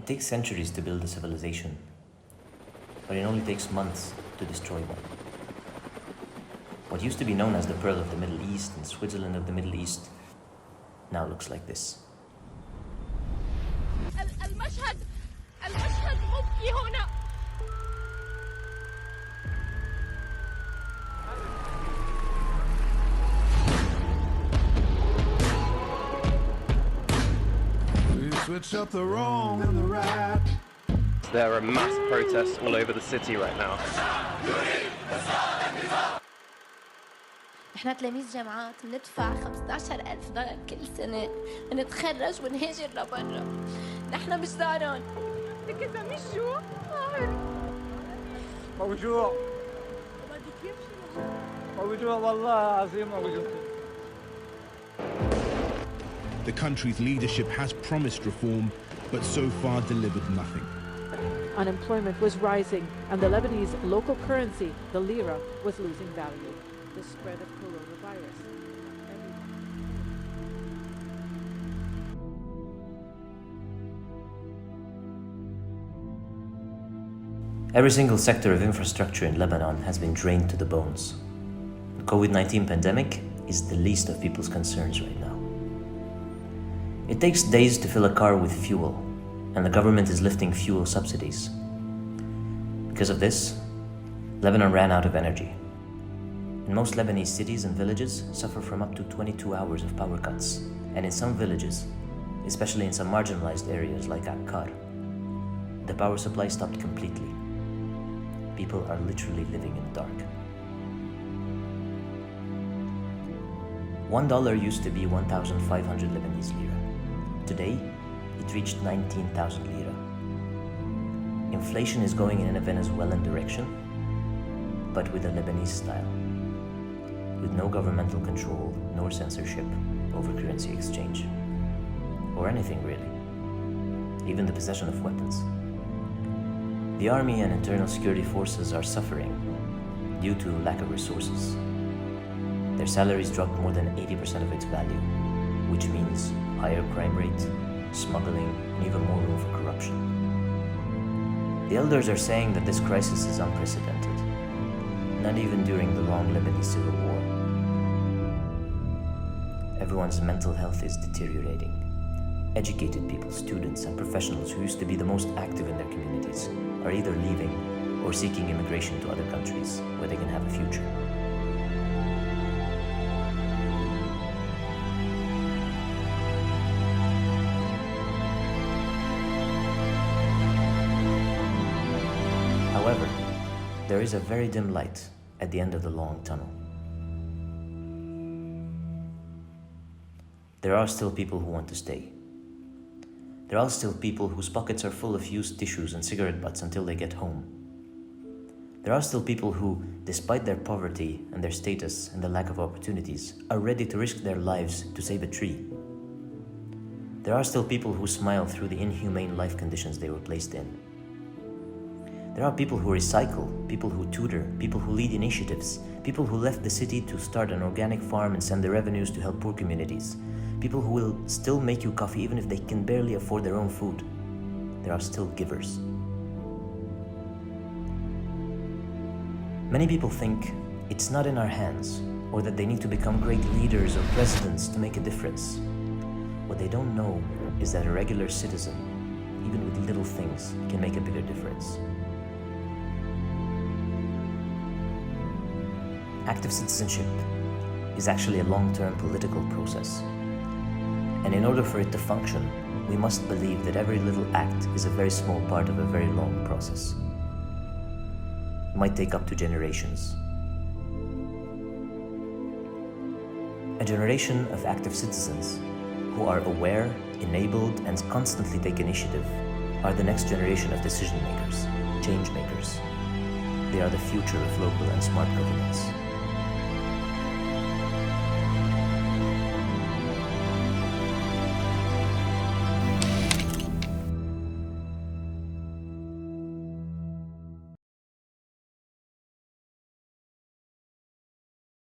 takes centuries to build a civilization, but it only takes months to destroy one. What used to be known as the Pearl of the Middle East and Switzerland of the Middle East now looks like this. المشهد مبكي هنا. We switch up the wrong and the right. There are mass protests all over the city right now. احنا تلاميذ جامعات بندفع 15,000 دولار كل سنة ونتخرج ونهاجر لبرا. نحن مش داران. كذا مش جوع. موجوع. موجوع والله عظيم موجوع. The country's leadership has promised reform, but so far delivered nothing. Unemployment was rising, and the Lebanese local currency, the lira, was losing value. The spread of coronavirus. Every single sector of infrastructure in Lebanon has been drained to the bones. The COVID-19 pandemic is the least of people's concerns right now. It takes days to fill a car with fuel, and the government is lifting fuel subsidies. Because of this, Lebanon ran out of energy. And most Lebanese cities and villages suffer from up to 22 hours of power cuts. And in some villages, especially in some marginalized areas like Akkar, the power supply stopped completely. People are literally living in the dark. $1 used to be 1,500 Lebanese lira. Today, it reached 19,000 lira. Inflation is going in a Venezuelan direction, but with a Lebanese style, with no governmental control nor censorship over currency exchange, or anything really, even the possession of weapons. The army and internal security forces are suffering due to lack of resources. Their salaries dropped more than 80% of its value, which means higher crime rate, smuggling, and even more room for corruption. The elders are saying that this crisis is unprecedented, not even during the long Lebanese civil war. Everyone's mental health is deteriorating. Educated people, students, and professionals who used to be the most active in their communities are either leaving or seeking immigration to other countries where they can have a future. However, there is a very dim light at the end of the long tunnel. There are still people who want to stay. There are still people whose pockets are full of used tissues and cigarette butts until they get home. There are still people who, despite their poverty and their status and the lack of opportunities, are ready to risk their lives to save a tree. There are still people who smile through the inhumane life conditions they were placed in. There are people who recycle, people who tutor, people who lead initiatives, people who left the city to start an organic farm and send the revenues to help poor communities, people who will still make you coffee even if they can barely afford their own food. There are still givers. Many people think it's not in our hands, or that they need to become great leaders or presidents to make a difference. What they don't know is that a regular citizen, even with little things, can make a bigger difference. Active citizenship is actually a long-term political process. And in order for it to function, we must believe that every little act is a very small part of a very long process. It might take up to generations. A generation of active citizens who are aware, enabled, and constantly take initiative are the next generation of decision makers, change makers. They are the future of local and smart governance.